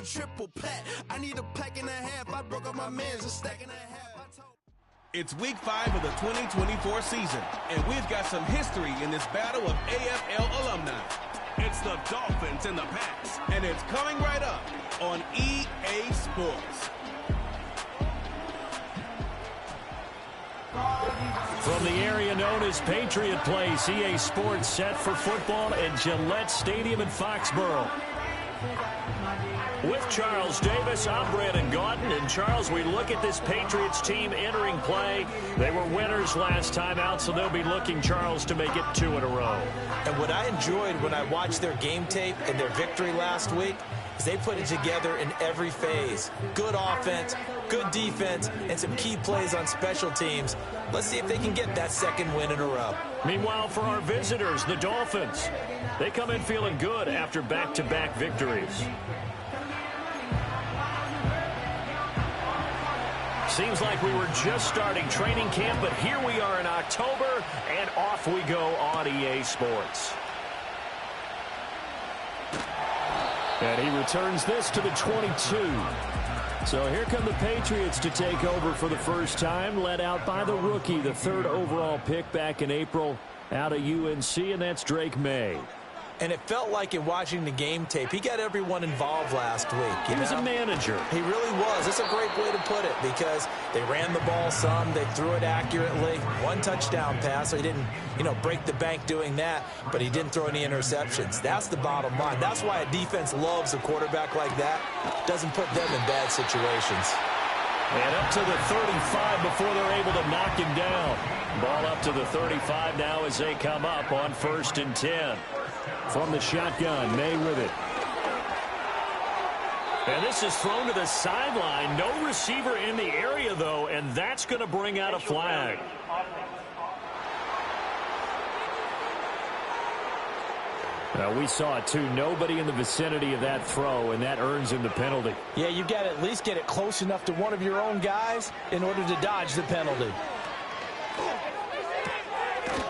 triple pack. I need a pack and a half. I broke up my man's a stack and a half. It's week 5 of the 2024 season, and we've got some history in this battle of AFL alumni. It's the Dolphins and the Pats, and it's coming right up on EA Sports. From the area known as Patriot Place, EA Sports set for football at Gillette Stadium in Foxborough. With Charles Davis, I'm Brandon Gaudin. And Charles, we look at this Patriots team entering play. They were winners last time out, so they'll be looking, Charles, to make it 2 in a row. And what I enjoyed when I watched their game tape and their victory last week is they put it together in every phase. Good offense, good defense, and some key plays on special teams. Let's see if they can get that second win in a row. Meanwhile, for our visitors, the Dolphins, they come in feeling good after back-to-back victories. Seems like we were just starting training camp, but here we are in October, and off we go on EA Sports. And he returns this to the 22. So here come the Patriots to take over for the first time, led out by the rookie, the 3rd overall pick back in April out of UNC, and that's Drake May. And it felt like in watching the game tape, he got everyone involved last week. He was a manager. He really was. That's a great way to put it because they ran the ball some. They threw it accurately. 1 touchdown pass, so he didn't, break the bank doing that, but he didn't throw any interceptions. That's the bottom line. That's why a defense loves a quarterback like that. Doesn't put them in bad situations. And up to the 35 before they're able to knock him down. Ball up to the 35 now as they come up on 1st and 10. From the shotgun, May with it. And this is thrown to the sideline. No receiver in the area, though, and that's going to bring out a flag. Now, we saw it, too. Nobody in the vicinity of that throw, and that earns him the penalty. Yeah, you got to at least get it close enough to one of your own guys in order to dodge the penalty.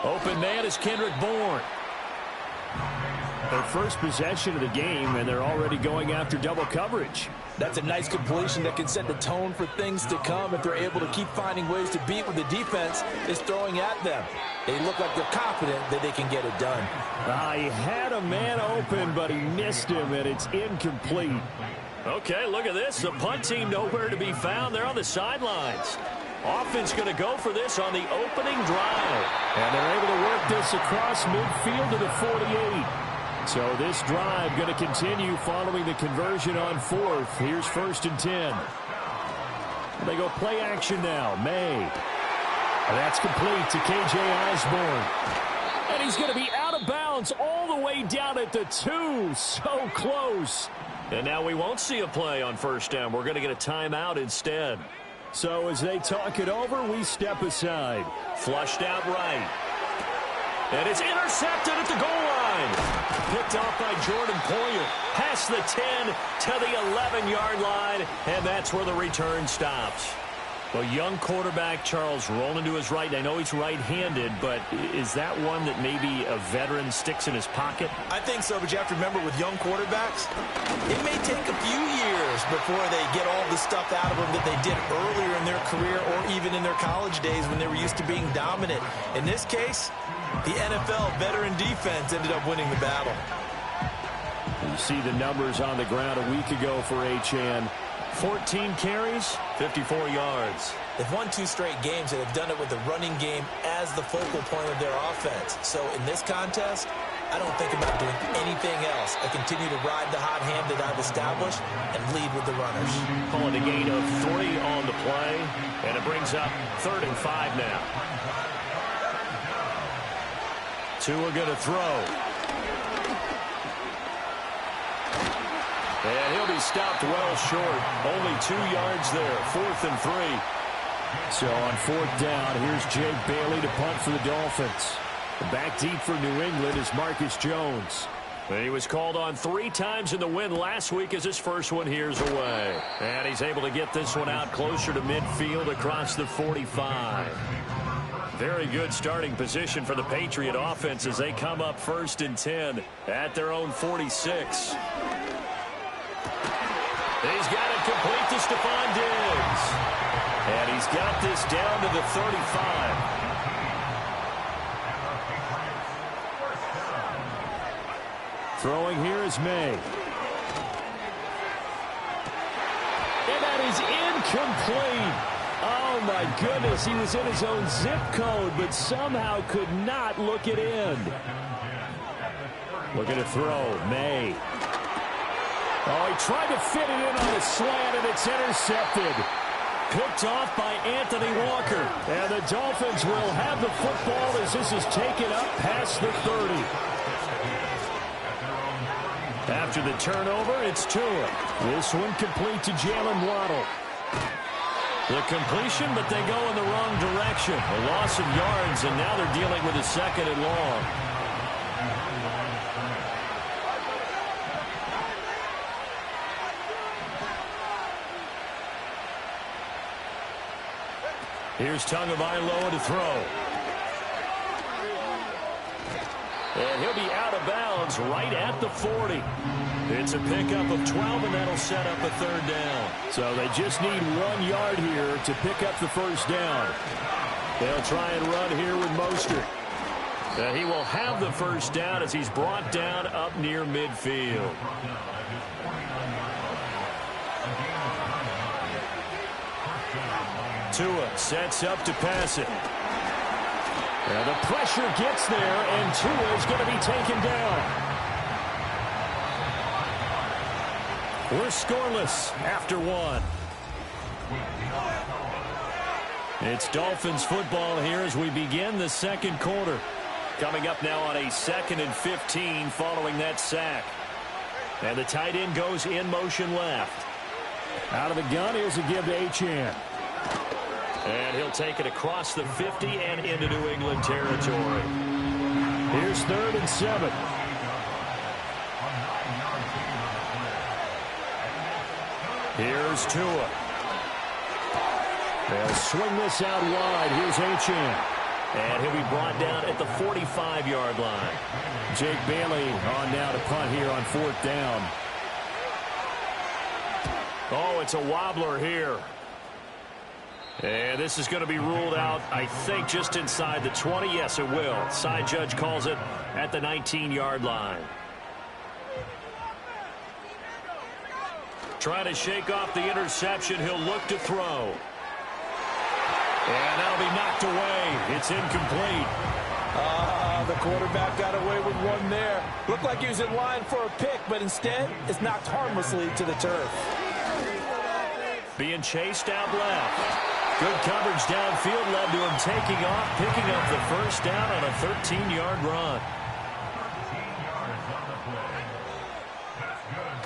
Open man is Kendrick Bourne. Their first possession of the game, and they're already going after double coverage. That's a nice completion that can set the tone for things to come if they're able to keep finding ways to beat what the defense is throwing at them. They look like they're confident that they can get it done. He had a man open, but he missed him, and it's incomplete. Okay, look at this. The punt team nowhere to be found. They're on the sidelines. Offense going to go for this on the opening drive. And they're able to work this across midfield to the 48. So this drive going to continue following the conversion on 4th. Here's 1st and 10. They go play action now. May. And that's complete to K.J. Osborne. And he's going to be out of bounds all the way down at the 2. So close. And now we won't see a play on 1st down. We're going to get a timeout instead. So as they talk it over, we step aside. Flushed out right. And it's intercepted at the goal line. Picked off by Jordan Poyer. Past the 10 to the 11-yard line. And that's where the return stops. Well, young quarterback Charles rolling to his right. I know he's right-handed, but is that one that maybe a veteran sticks in his pocket? I think so, but you have to remember with young quarterbacks, it may take a few years before they get all the stuff out of them that they did earlier in their career or even in their college days when they were used to being dominant. In this case, the NFL veteran defense ended up winning the battle. You see the numbers on the ground a week ago for Achane. 14 carries, 54 yards. They've won 2 straight games, and they've done it with the running game as the focal point of their offense. So in this contest, I don't think about doing anything else. I continue to ride the hot hand that I've established and lead with the runners. Calling a gain of 3 on the play, and it brings up 3rd and 5 now. Tua going to throw. And he'll be stopped well short. Only 2 yards there. 4th and 3. So on 4th down, here's Jake Bailey to punt for the Dolphins. Back deep for New England is Marcus Jones. He was called on 3 times in the win last week as his first one here's away. And he's able to get this one out closer to midfield across the 45. Very good starting position for the Patriot offense as they come up 1st and 10 at their own 46. He's got it complete to Stephon Diggs. And he's got this down to the 35. Throwing here is May. And that is incomplete. Oh, my goodness. He was in his own zip code, but somehow could not look it in. Looking to throw. May. Oh, he tried to fit it in on a slant, and it's intercepted. Picked off by Anthony Walker. And the Dolphins will have the football as this is taken up past the 30. After the turnover, it's Tua. This one complete to Jalen Waddle. The completion, but they go in the wrong direction. A loss of yards, and now they're dealing with a second and long. Here's Tagovailoa to throw. And he'll be out of bounds right at the 40. It's a pickup of 12, and that'll set up a third down. So they just need 1 yard here to pick up the first down. They'll try and run here with Mostert. And he will have the first down as he's brought down up near midfield. Tua sets up to pass it. And the pressure gets there, and Tua is going to be taken down. We're scoreless after 1. It's Dolphins football here as we begin the second quarter. Coming up now on a 2nd and 15 following that sack. And the tight end goes in motion left. Out of the gun, here's a give to Achane. And he'll take it across the 50 and into New England territory. Here's 3rd and 7. Here's Tua. They'll swing this out wide. Here's Achane. And he'll be brought down at the 45-yard line. Jake Bailey on now to punt here on 4th down. Oh, it's a wobbler here. And this is going to be ruled out, I think, just inside the 20. Yes, it will. Side judge calls it at the 19-yard line. Trying to shake off the interception. He'll look to throw. And that'll be knocked away. It's incomplete. The quarterback got away with one there. Looked like he was in line for a pick, but instead it's knocked harmlessly to the turf. Being chased out left. Good coverage downfield led to him taking off, picking up the first down on a 13-yard run.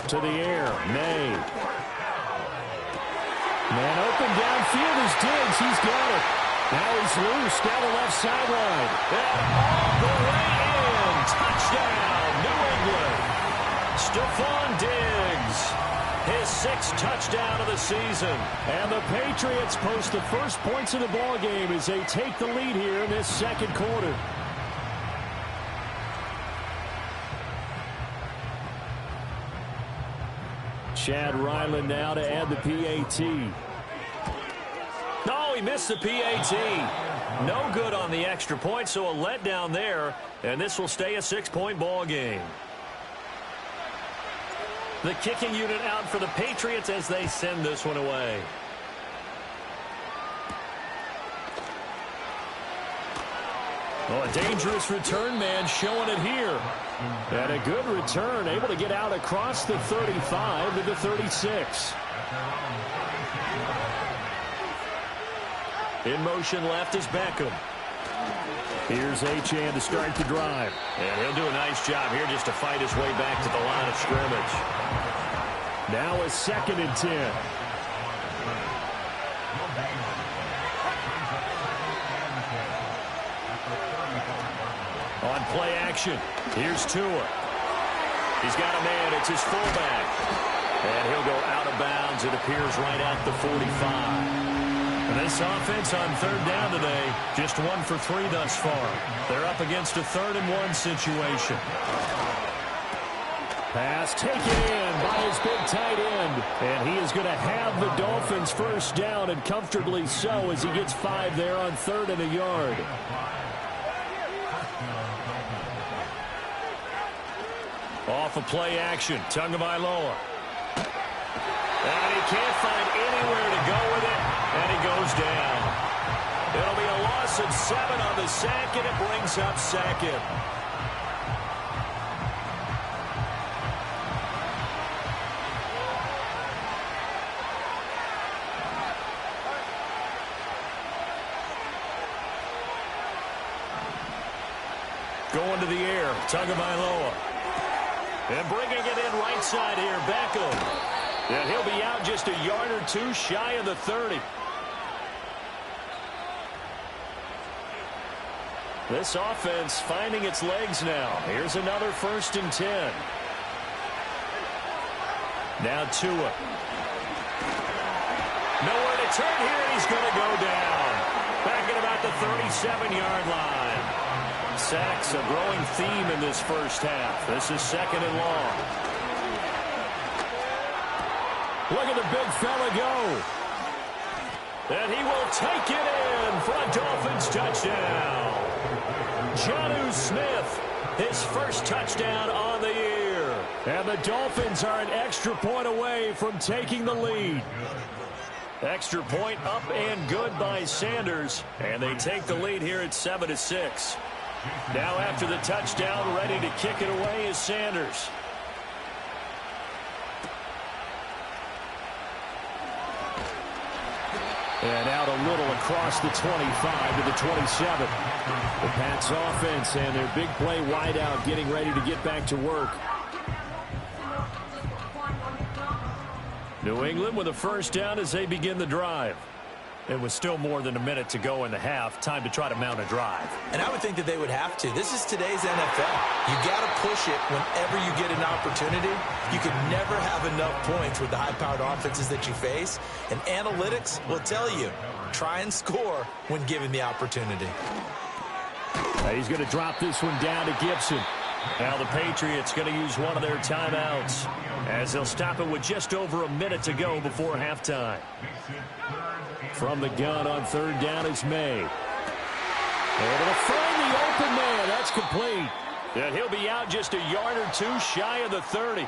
To the air, May. Man open downfield is Diggs. He's got it. Now he's loose down the left sideline. And all the way in. Touchdown, New England. Stephon Diggs. His 6th touchdown of the season. And the Patriots post the first points of the ball game as they take the lead here in this second quarter. Chad Ryland now to add the PAT. No, he missed the PAT. No good on the extra point, so a letdown there. And this will stay a 6-point ball game. The kicking unit out for the Patriots as they send this one away. Oh, a dangerous return man showing it here. And a good return, able to get out across the 35 to the 36. In motion left is Beckham. Here's Achane to start the drive. And he'll do a nice job here just to fight his way back to the line of scrimmage. Now a 2nd and 10. On play action, here's Tua. He's got a man, it's his fullback. And he'll go out of bounds, it appears, right at the 45. And this offense on 3rd down today, just 1 for 3 thus far. They're up against a 3rd and 1 situation. Pass taken in by his big tight end. And he is going to have the Dolphins first down, and comfortably so, as he gets 5 there on 3rd and a yard. Off of play action, Tagovailoa. And he can't find anywhere to go with it, and he goes down. It'll be a loss of 7 on the sack, and it brings up 2nd. Going to the air, Tagovailoa. And bringing it in right side here, Beckham. And he'll be out just a yard or 2 shy of the 30. This offense finding its legs now. Here's another 1st and 10. Now Tua. Nowhere to turn here, and he's going to go down. Back at about the 37-yard line. Sacks, a growing theme in this first half. This is 2nd and long. Look at the big fella go. And he will take it in for a Dolphins touchdown. Jonnu Smith, his first touchdown on the year. And the Dolphins are an extra point away from taking the lead. Extra point up and good by Sanders. And they take the lead here at 7-6. Now after the touchdown, ready to kick it away is Sanders. And out a little across the 25 to the 27. The Pats offense and their big play wideout getting ready to get back to work. New England with a first down as they begin the drive. It was still more than a minute to go in the half. Time to try to mount a drive. And I would think that they would have to. This is today's NFL. You got to push it whenever you get an opportunity. You can never have enough points with the high-powered offenses that you face. And analytics will tell you, try and score when given the opportunity. He's going to drop this one down to Gibson. Now the Patriots going to use one of their timeouts as they'll stop it with just over a minute to go before halftime. From the gun on 3rd down is May. Able to find the open man. That's complete. And he'll be out just a yard or 2 shy of the 30.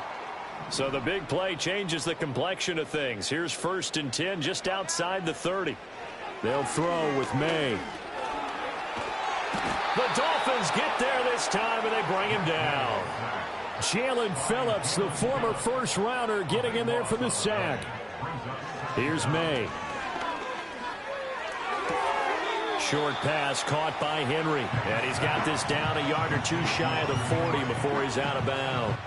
So the big play changes the complexion of things. Here's 1st and 10 just outside the 30. They'll throw with May. The Dolphins get there this time, and they bring him down. Jalen Phillips, the former first-rounder, getting in there for the sack. Here's May. Short pass caught by Henry. And he's got this down a yard or 2 shy of the 40 before he's out of bounds.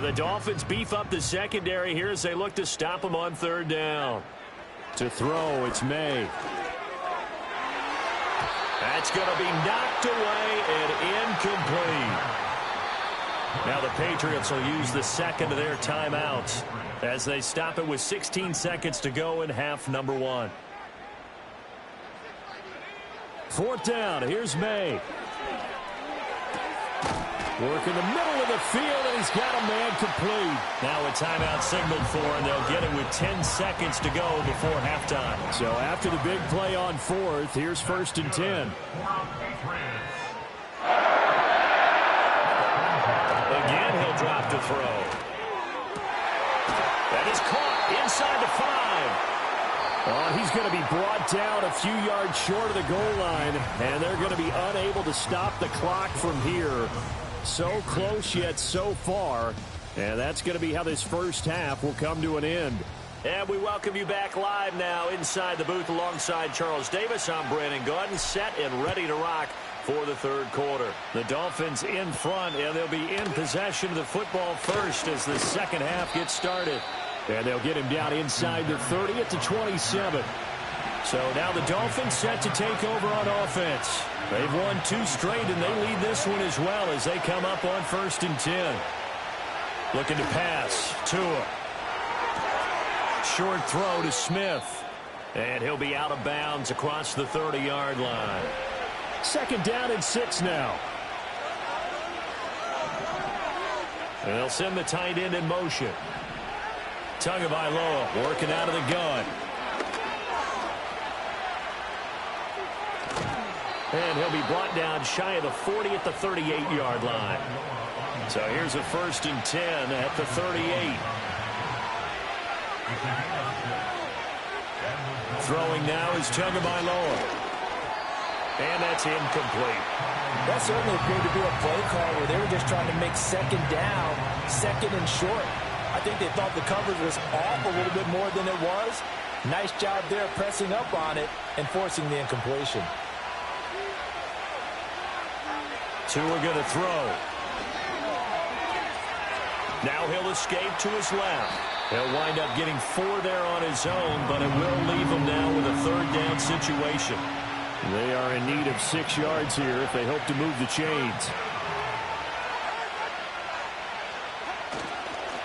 And the Dolphins beef up the secondary here as they look to stop them on third down. To throw, it's May. That's going to be knocked away and incomplete. Now the Patriots will use the second of their timeouts as they stop it with 16 seconds to go in half number 1. Fourth down, here's May. Work in the middle of the field, and he's got a man complete. Now a timeout signaled for, and they'll get it with 10 seconds to go before halftime. So after the big play on fourth, here's 1st and 10. Again, he'll drop to throw. That is caught inside the 5. Oh, he's going to be brought down a few yards short of the goal line, and they're going to be unable to stop the clock from here. So close yet so far, and that's going to be how this first half will come to an end. And we welcome you back live now inside the booth alongside Charles Davis. I'm Brandon Gaudin, set and ready to rock for the third quarter. The Dolphins in front, and they'll be in possession of the football first as the second half gets started. And they'll get him down inside the 30 at the 27. So now the Dolphins set to take over on offense. They've won 2 straight, and they lead this one as well as they come up on 1st and 10. Looking to pass. Tua. Short throw to Smith. And he'll be out of bounds across the 30-yard line. Second down and 6 now. And they'll send the tight end in motion. Tagovailoa working out of the gun. And he'll be brought down shy of the 40 at the 38-yard line. So here's a 1st and 10 at the 38. Throwing now is Tagovailoa. And that's incomplete. That certainly appeared to be a play call where they were just trying to make second down, second and short. I think they thought the coverage was off a little bit more than it was. Nice job there pressing up on it and forcing the incompletion. Tua going to throw. Now he'll escape to his left. He'll wind up getting 4 there on his own, but it will leave him now with a third down situation. They are in need of 6 yards here if they hope to move the chains.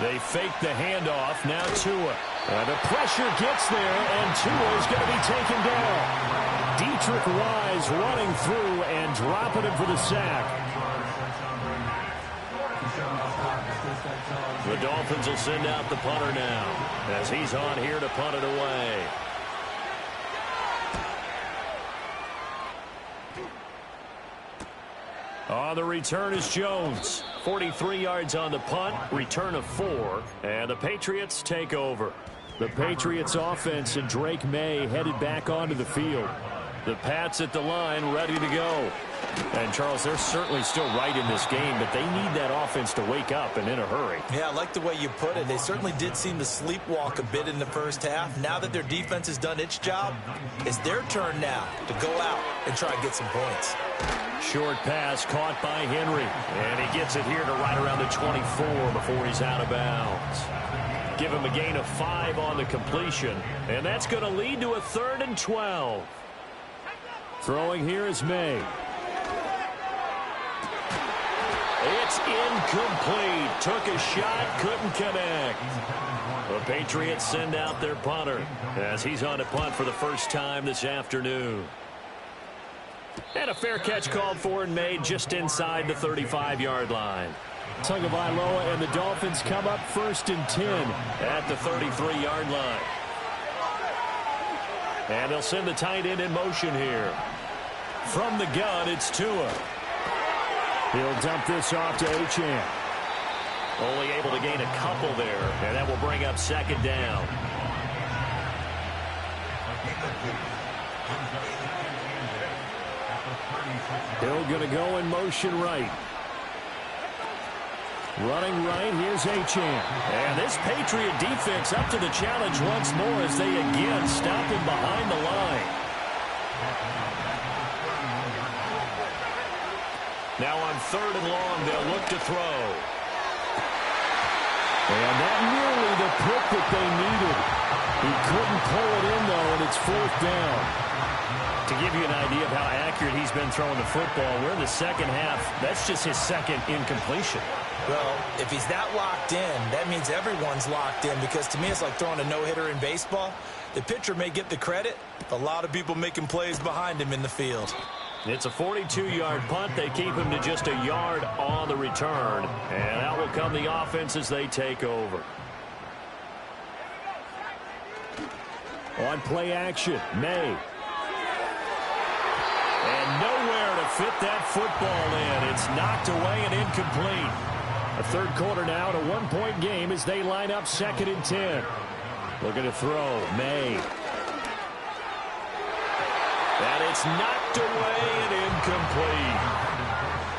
They fake the handoff. Now Tua. The pressure gets there, and Tua is going to be taken down. Dietrich Wise running through and dropping him for the sack. The Dolphins will send out the punter now as he's on here to punt it away. On the return is Jones. 43 yards on the punt, return of 4, and the Patriots take over. The Patriots offense and Drake May headed back onto the field. The Pats at the line ready to go. And, Charles, they're certainly still right in this game, but they need that offense to wake up and in a hurry. Yeah, I like the way you put it. They certainly did seem to sleepwalk a bit in the first half. Now that their defense has done its job, it's their turn now to go out and try and get some points. Short pass caught by Henry, and he gets it here to right around the 24 before he's out of bounds. Give him a gain of 5 on the completion, and that's going to lead to a 3rd and 12. Throwing here is May. It's incomplete. Took a shot, couldn't connect. The Patriots send out their punter as he's on to punt for the first time this afternoon. And a fair catch called for and made just inside the 35-yard line. Tagovailoa and the Dolphins come up 1st and 10 at the 33-yard line. And they'll send the tight end in motion here. From the gun, it's Tua. He'll dump this off to Achane. Only able to gain a couple there, and that will bring up 2nd down. Hill going to go in motion right. Running right, here's Achane. And this Patriot defense up to the challenge once more as they again stop him behind the line. Now on 3rd and long, they'll look to throw. And that nearly the pick that they needed. He couldn't pull it in, though, and it's 4th down. To give you an idea of how accurate he's been throwing the football, we're in the second half. That's just his second incompletion. Well, if he's that locked in, that means everyone's locked in, because to me it's like throwing a no-hitter in baseball. The pitcher may get the credit. A lot of people making plays behind him in the field. It's a 42-yard punt. They keep him to just a yard on the return. And out will come the offense as they take over. On play action, May. And nowhere to fit that football in. It's knocked away and incomplete. A third quarter now, and a one-point game as they line up 2nd and 10. Looking to throw, May. And it's knocked away and incomplete.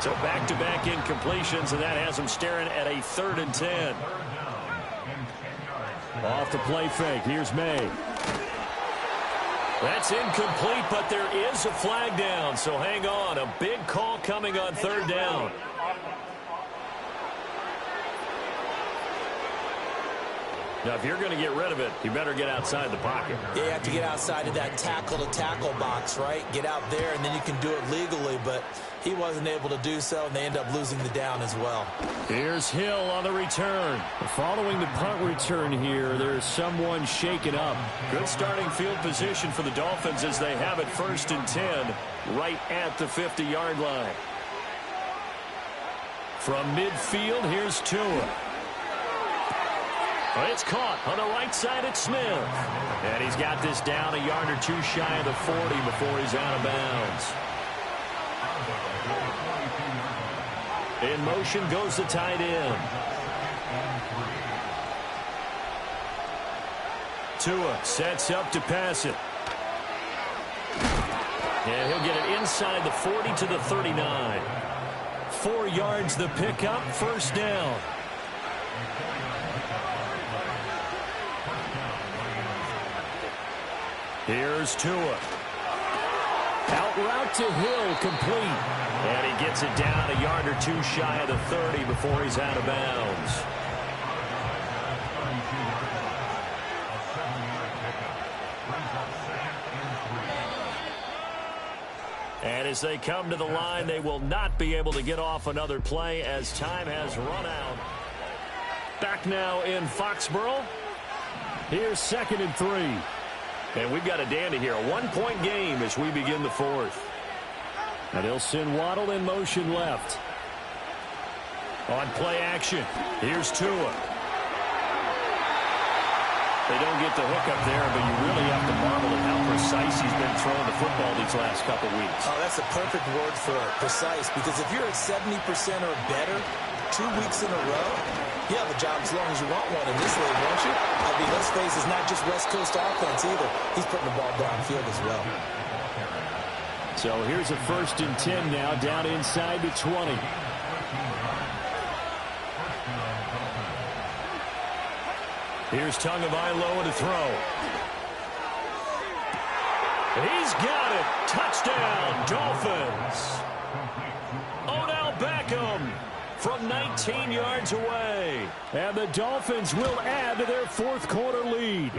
So back-to-back incompletions, and that has them staring at a 3rd and 10. Off the play fake, here's May. That's incomplete, but there is a flag down, so hang on. A big call coming on 3rd down. Now, if you're going to get rid of it, you better get outside the pocket. Yeah, you have to get outside of that tackle-to-tackle box, right? Get out there, and then you can do it legally, but he wasn't able to do so, and they end up losing the down as well. Here's Hill on the return. Following the punt return here, there's someone shaken up. Good starting field position for the Dolphins as they have it 1st and 10 right at the 50-yard line. From midfield, here's Tua. It's caught on the right side at Smith. And he's got this down a yard or two shy of the 40 before he's out of bounds. In motion goes the tight end. Tua sets up to pass it. And he'll get it inside the 40 to the 39. 4 yards the pickup, 1st down. Here's Tua. Out route to Hill, complete. And he gets it down a yard or two shy of the 30 before he's out of bounds. And as they come to the line, they will not be able to get off another play as time has run out. Back now in Foxborough. Here's 2nd and 3. And we've got a dandy here. A 1-point game as we begin the 4th. And he'll send Waddle in motion left. On play action, here's Tua. They don't get the hook up there, but you really have to marvel at how precise he's been throwing the football these last couple weeks. Oh, that's a perfect word for it, precise, because if you're at 70% or better 2 weeks in a row, you have a job as long as you want one in this league, won't you? I mean, let's face it, it's not just West Coast offense either. He's putting the ball downfield as well. So here's a 1st and 10 now, down inside the 20. Here's Tagovailoa to throw. He's got it. Touchdown, Dolphins. Odell Beckham from 19 yards away. And the Dolphins will add to their 4th quarter lead.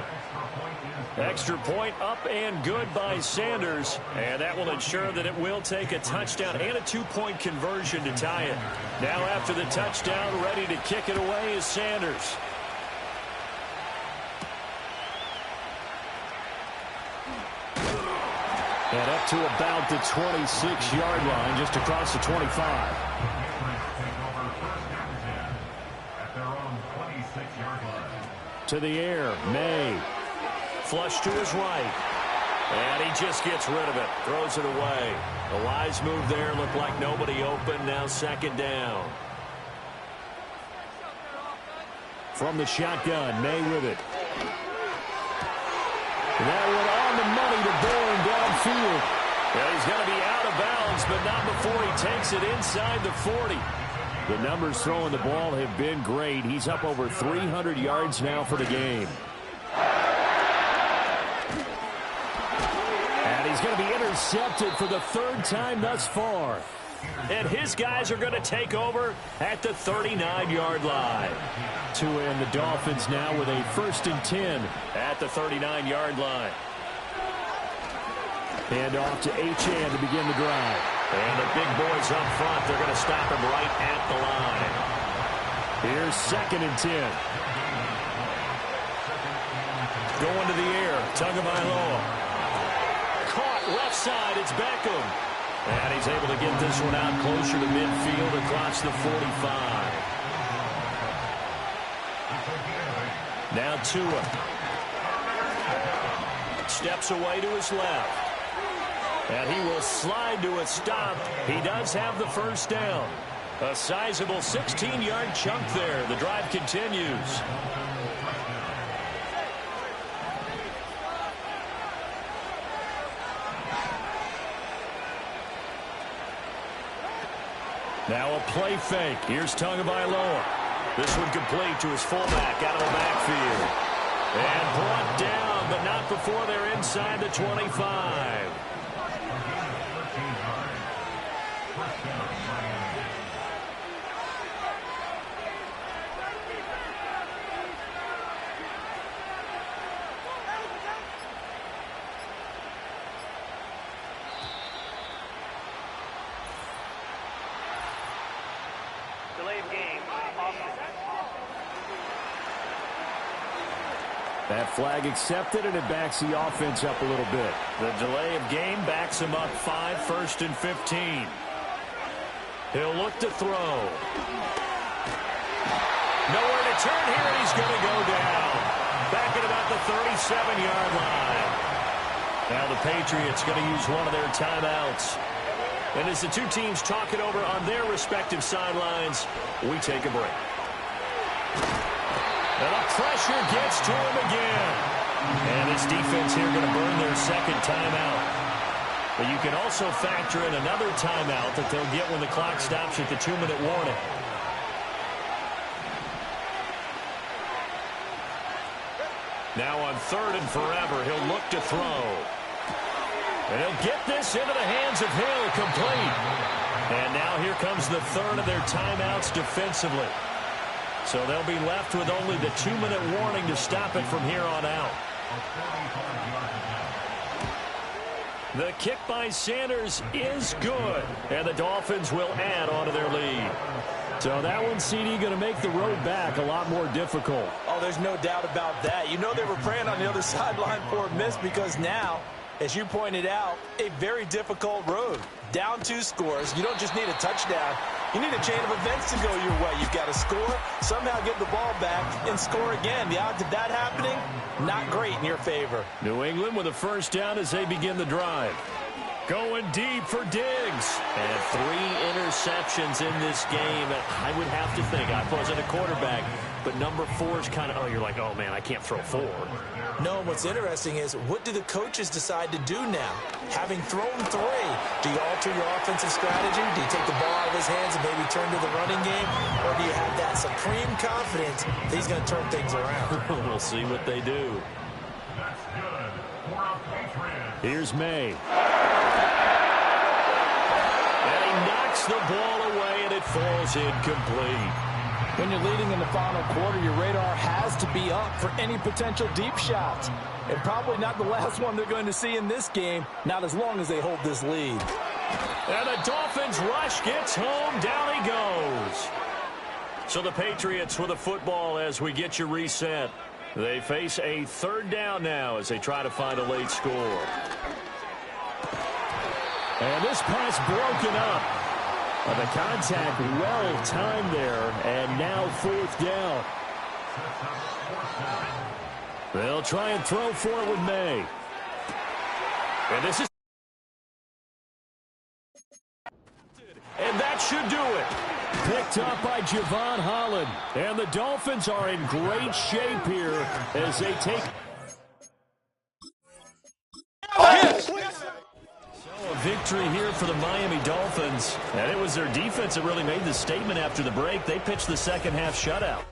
Extra point up and good by Sanders. And that will ensure that it will take a touchdown and a 2-point conversion to tie it. Now after the touchdown, ready to kick it away is Sanders. And up to about the 26-yard line, just across the 25. To the air, May. Flush to his right. And he just gets rid of it. Throws it away. The wise move there. Looked like nobody open. Now 2nd down. From the shotgun, May with it. That one on the money to Bourne downfield. Yeah, he's going to be out of bounds, but not before he takes it inside the 40. The numbers throwing the ball have been great. He's up over 300 yards now for the game. And he's going to be intercepted for the 3rd time thus far. And his guys are going to take over at the 39-yard line. Tua and the Dolphins now with a 1st and 10 at the 39-yard line. And off to Achane to begin the drive. And the big boys up front, they're going to stop him right at the line. Here's 2nd and 10. Going to the air, Tagovailoa. Caught left side, it's Beckham. And he's able to get this one out closer to midfield across the 45. Now Tua. Steps away to his left. And he will slide to a stop. He does have the first down. A sizable 16-yard chunk there. The drive continues. Now a play fake. Here's Tagovailoa. This one complete to his fullback out of the backfield. And brought down, but not before they're inside the 25. That flag accepted, and it backs the offense up a little bit. The delay of game backs him up 5, 1st and 15. He'll look to throw. Nowhere to turn here, and he's going to go down. Back at about the 37-yard line. Now the Patriots going to use one of their timeouts. And as the two teams talk it over on their respective sidelines, we take a break. And the pressure gets to him again. And this defense here going to burn their second timeout. But you can also factor in another timeout that they'll get when the clock stops at the 2-minute warning. Now on 3rd and forever, he'll look to throw. And he'll get this into the hands of Hill, complete. And now here comes the 3rd of their timeouts defensively. So they'll be left with only the 2-minute warning to stop it from here on out. The kick by Sanders is good. And the Dolphins will add on to their lead. So that one, CD, going to make the road back a lot more difficult. Oh, there's no doubt about that. You know they were praying on the other sideline for a miss because now, as you pointed out, a very difficult road. Down 2 scores. You don't just need a touchdown. You need a chain of events to go your way. You've got to score, somehow get the ball back, and score again. The odds of that happening, not great in your favor. New England with a first down as they begin the drive. Going deep for Diggs. And 3 interceptions in this game. I would have to think, I wasn't a quarterback, but number 4 is kind of, you're like, oh, man, I can't throw 4. No, what's interesting is, what do the coaches decide to do now? Having thrown 3, do you alter your offensive strategy? Do you take the ball out of his hands and maybe turn to the running game? Or do you have that supreme confidence that he's going to turn things around? We'll see what they do. Here's May. And he knocks the ball away, and it falls incomplete. When you're leading in the final quarter, your radar has to be up for any potential deep shots. And probably not the last one they're going to see in this game, not as long as they hold this lead. And the Dolphins rush gets home. Down he goes. So the Patriots with the football as we get you reset. They face a 3rd down now as they try to find a late score. And this pass broken up. The contact well timed there, and now 4th down. They'll try and throw for it with May. And this is... And that should do it. Picked up by Javon Holland. And the Dolphins are in great shape here as they take... A victory here for the Miami Dolphins. And it was their defense that really made the statement after the break. They pitched the second half shutout.